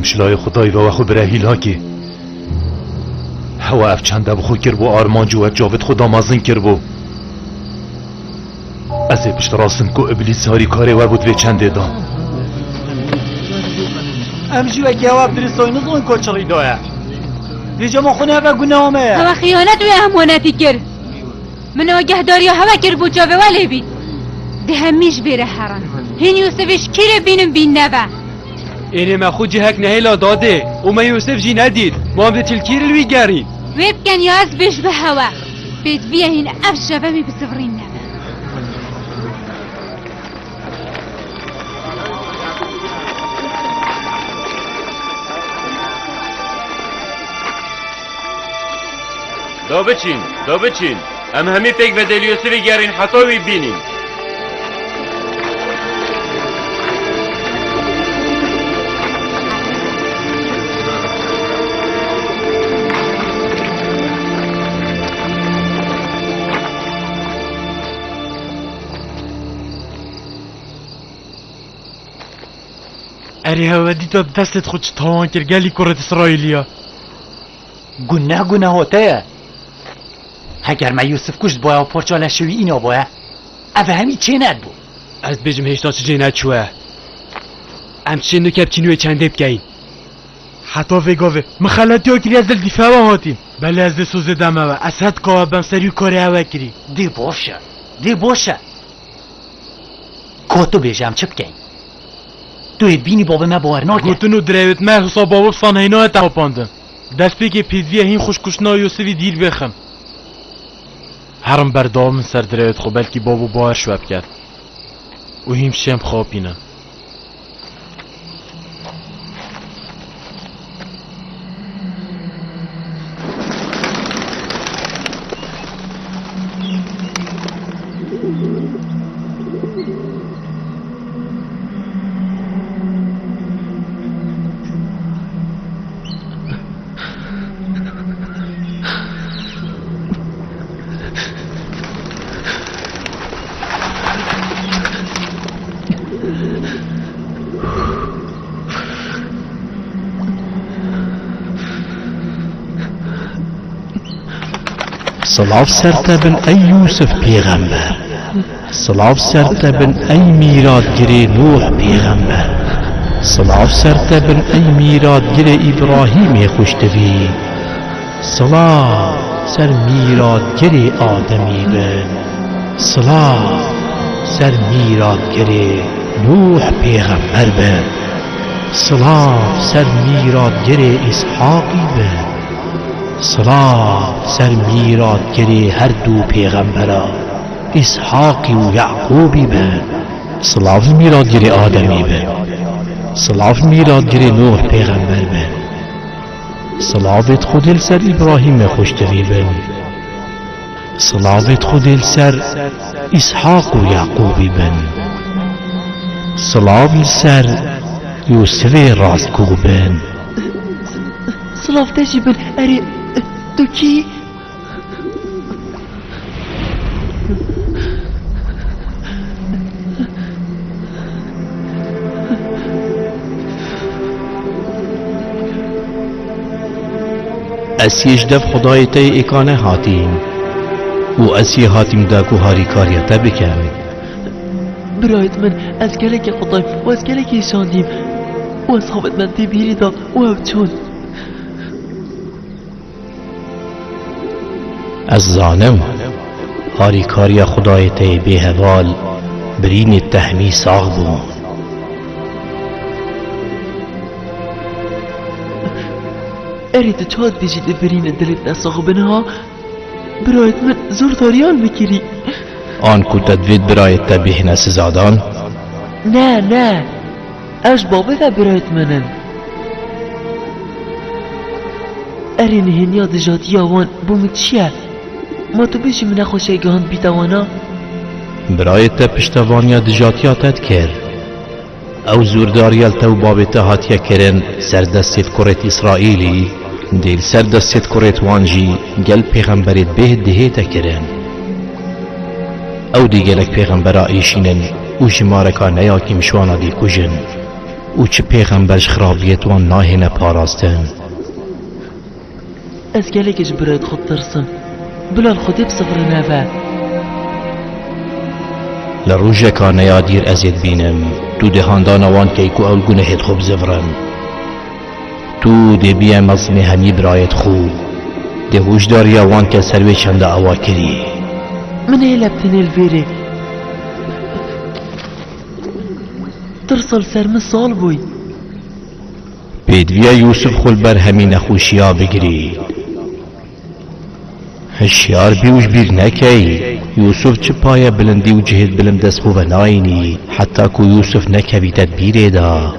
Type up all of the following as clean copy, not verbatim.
خستم شلای خدای و خو برهیل ها که هوا اف چنده بخو کر بو آرمان جوه جاوت خدا مازن کر بو از پشت راستم کو ابلیس هاری کاره و بود و چنده دان امجو اگیواب درستای نزون کوچلی دوه دیجا ما خونه و گناهمه هوا خیانت و امانتی کرد من آگهداری هوا کرد بو جاوه ولی بید ده همیش بیره حران هین یوسفش کی رو بینم بین نبه اینه ما خود جهک نهیلا داده و ما یوسف جی ندید ما هم ده تلکیر الوی گاری ويبكن ياز بيش بهوا بيت بيه هين أفشى بمي بسفرين نبا دا بچین ام همی پیک و دلیوسفی گرین حتاوی بینیم اری هوا دیتا دستت خودش تاوان کر گلی کرد اسرائیلیا گناه هوتایه اگر ما یوسف کشت باید و پرچاله شوی اینا باید اوه همی چه ند بود از بجم هشتا چه جینت شوه ام چه نکب چینوی چنده بگی حتی وگاوه مخلطی ها کری از دل دیفه هاتیم بله از دل سوزه دمه و از حد قوه بم سریو کاری هوا کری دی باشه که تو بیجم چه بگی توی بینی بابا ما باور ناکه گوتنو درویت ما حساب بابا سانهینا تاپاندم دست پیک پیدویه هین خوشکشنا یوسفی دیر بخم هرم بردام سر درویت خو بلکی بابا باور شواب کرد و هیم شم خوابینم صلاف سرتبن ای یوسف پیغمبر صلاف سرتبن ای میراد گری نوح پیغمبر صلاف سرتبن ای میراد گری ابراهیم خوشتوی صلاف سر میراد گری آدمی بن صلاف سر میراد گری نوح پیغمبر بن صلاف سر میراد گری اسحاقی بن صلاة سر میراد گری هر دو پیغمبرا اسحاقی و یعقوبی بن صلاة میراد گری آدمی بن صلاة میراد گری نوح پیغمبر بن صلاة خودل سر ابراهیم خوشتوی بن صلاة خودل سر اسحاق و یعقوبی بن صلاة سر یوسف راستگو بن صلاة تجی بن اری تو کی؟ اسیش دف خدایت اکانه هاتیم و اسی هاتیم داکو هاری کاریتا بکن برایت من از گلک خدایم و از گلک ایشاندیم و از خوابت من تبیری دا و او چون از زانم هاری کاریا خدایت به هوال برین تهمی ساغ بون اريد تشاد بجد برين دلت نساغ بنها برایت من زور داریان بکری آن کو تدوید برایت تبیه نسزادان نه اش بابه ده برایت منن ارین هنیا دجاتی آوان بومت چیه ما تو بیشی من خوشه گهاند بیتوانا برایت پشتوانیا دجاتیاتت کر او زورداریال تو بابت هاتیا کرن سردستت کرت اسرائیلی دیل سردستت کرت وانجی گل پیغمبرت به دهیتا کرن او دی گلک پیغمبرا ایشینن او جمارکا نیاکی مشوانا دی کجن و چه پیغمبرش خرابیت وان ناهینه پاراستن. از گلکش برایت خود ترسم بلال خودی بصبر نبه. لروجه که نیادیر ازید بینم تو دهاندان وان که ایکو اول گناهت خوب زفرن. تو ده بیم از همی برایت خوب ده وجداری وان که سروی چنده اوا کری. من هلبتن الویره ترسل سرم سال بوی. پیدویا یوسف خل بر همی نخوشیا بگیری. هشیار بیوش بیر نکی. یوسف چه پای بلندی و جهد بلم دست خوب ناینی حتی که یوسف نکوی تدبیره دا.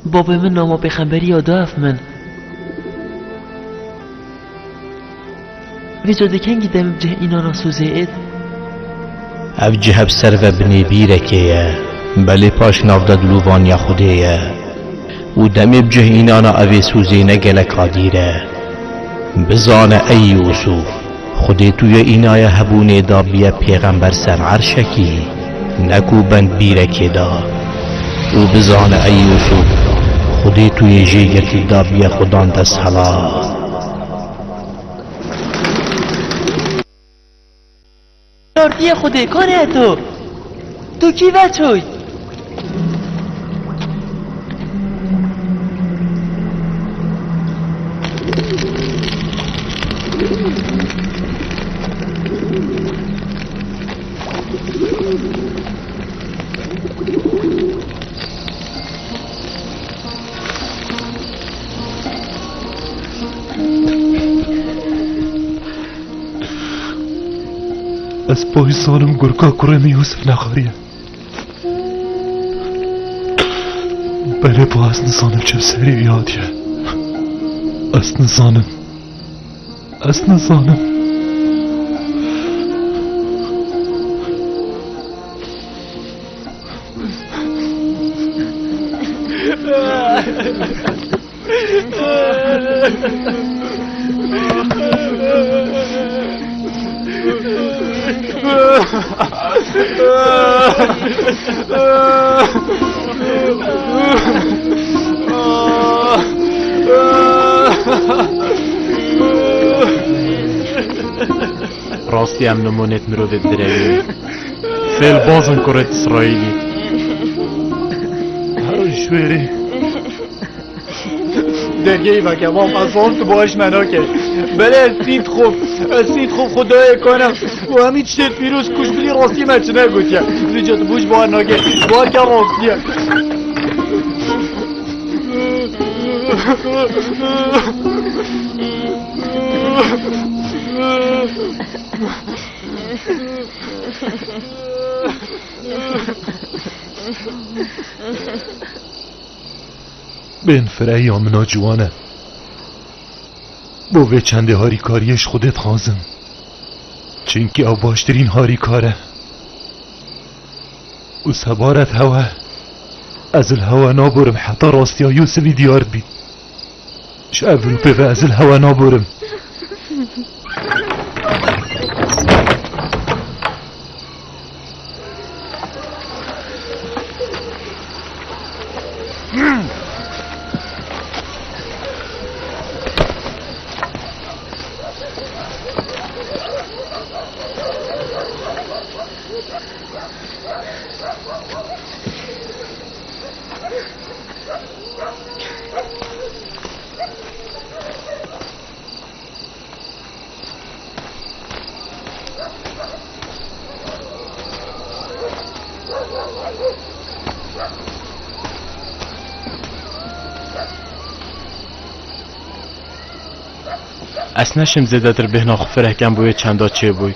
بابا من ناما پیغمبری یاداف من ویجاده کنگی دم جه اینا را سوزید او جهب سر و بنی بیره که بله پاش نافداد لووانیا خوده و دمی بجه اینانا اوی سوزی نگل قادیره. بزانه ای یوسف خودی توی اینای هبونه دا بیا پیغمبر سر عرشکی نکو بند بیره که دا. و بزانه ای یوسف خودی توی جیگتی دا بیا خودان دست حلا. داردی خوده کنه تو کی بچوی؟ از پای سالم گرگا کرم یوسف نخاریه. بله با از نزانم چه سری یادیه. از نزانم راستی هم نمونت مرود دروی فیل بازن کرد اسرائیلی هر شویری درگه و که وام از آن تو باش منا کرد. بله از سید خوب خدای کنم و همین چطور پیروز کش بلی راستی من چه نگوتیم رجات بوش بار ناگه بار که راستیم بین فرعی آمنا جوانه بوه چنده هاری کاریش خودت خازم چنکی او باشترین هاری کاره و سبارت هوا از الهوا نابرم حتی راستی ها یوسفی دیار بید شعبل بغه از الهوا نابرم اسنشم زده در بهنا خفره کم بوی چندا چه بوی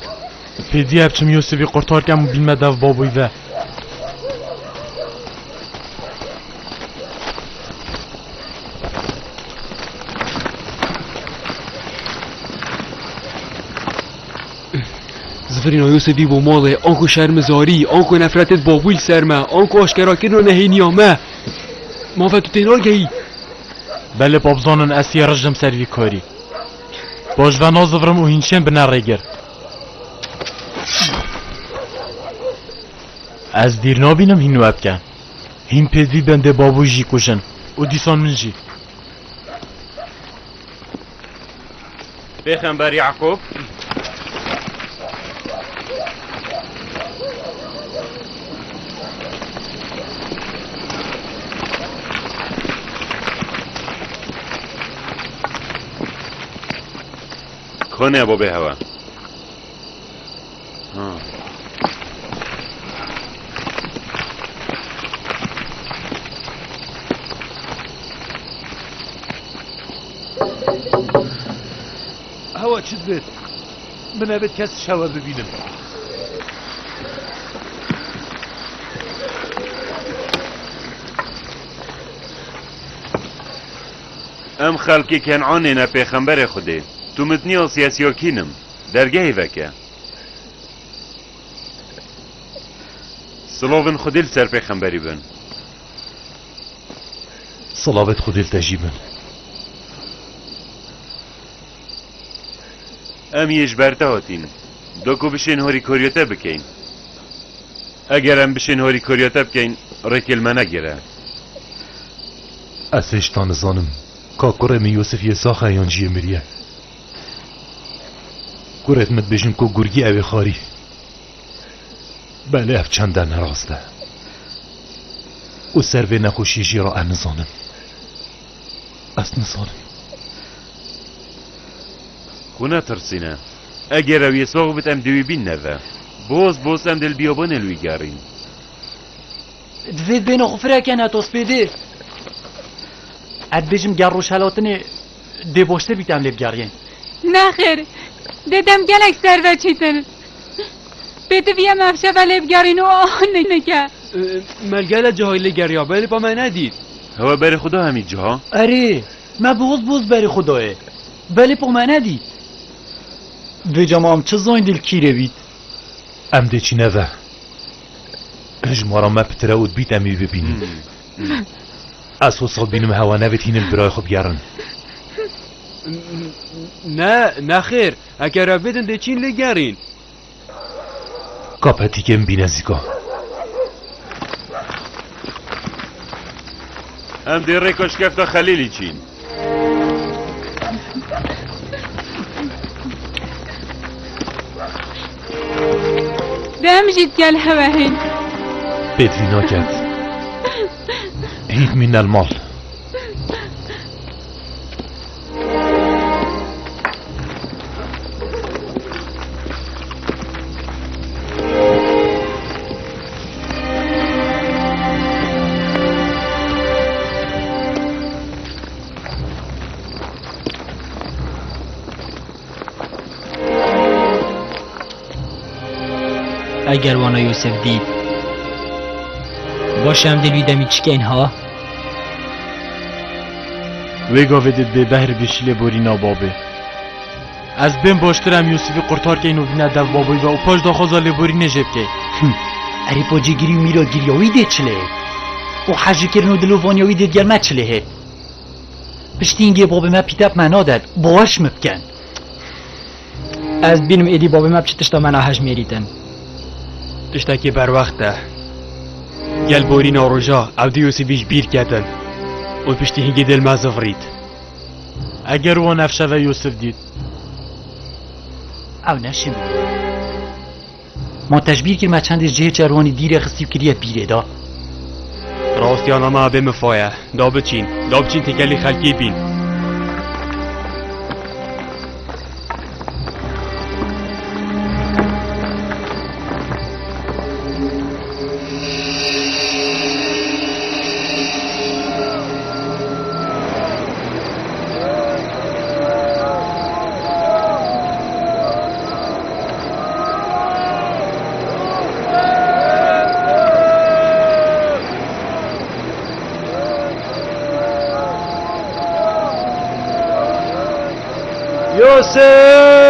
پیدی هبچم یوسفی قرطار کم و بیلمه دو بابوی و زفرین یوسفی با ماله آنکو شرمزاری آنکو نفرتت با ویل سرمه آنکو آشکرا کردن و نهینی آمه ما فتو تینار گهی بله بابزانن اسی رجم سروی کاری باش و نازفرم و هینشن بنره گر از دیر نابینم هینو ابکن هین پیدوی بنده بابو جی کشن و دیسان من جی پیغمبر یعقوب کنه ابو به هوا هوا چیز بید من ابد کس شوا ببینم ام خلقی کنعانه نه پیغمبر خوده تو متنی و سیاسی کینم درگاهی وکه سلوون خودیل سر پیغمبری بن صلابت خودیل تجیبن ام یش برتا هاتین دوکو بشین هوری کوریوتا بکین اگر ام بشین هوری کوریوتا بکین ریکل من نگیره اسش تانزانم که کرم یوسف یه ساخه یانجی مریه کرت مت بجن که گرگی اوی خاری بله اف چندن راسته و سروی نخوشی جی را نزانم اس نزانم خونه ترسینه اگر اوی ساق بت ام دوی بین نوه بوز ام دل بیابان الوی گارین دوید بین خفره کنه توس پیده اد بجم گروش حالاتنه دی باشته بیتم لیب گارین نخیر دیدم گلک سر و چیتن پیدوی مفشه و لیب گارین و آهن نکه ملگل جاهی گریا بلی با من ندید هوا بر خدا همی جا اره ما بوز بری خداه بلی پا من ندید دوی جمعام چه زاین دل کیره بید ام ده چی نوه هجمارا ما پتره اود بیت امی ببینیم از حساب بینم هوا نوید هین برای خوب گرن نه خیر اگر بدن ده چین لگرین کاپتی که ام بینزیکا ام دی ریکوش کفتا خلیلی چین دم جید گل هوا هین بدوی ناکد هید من المال اگر وانا یوسف دید باشم دلوی دمی چکین ها وی گاویدید به بهر بشیل بوری نابابه از بین باشترم یوسفی قرطار که اینو بینه دو بابوی و پاش داخوزا لبوری نجب که اری پاجی گیری و میرا گیریاوی دید چله و حجی کرن و دلووانیاوی دید گرمه چله هد پشتی اینگه بابه ما پیتاب منا داد باش مبکن از بینم ایدی بابا مب چتشتا منا حج میریتن تشتاکی بر وقته گل بوری ناروژا او دیوسی بیش بیر کردن و پشتی هنگی دل مازفرید اگر وان افشه و یوسف دید او نشم ما تشبیر که ما چند جه چروانی دیر خستیب کریت بیره دا راستیانا ما بمفایه دا بچین تکلی خلکی بین یوسف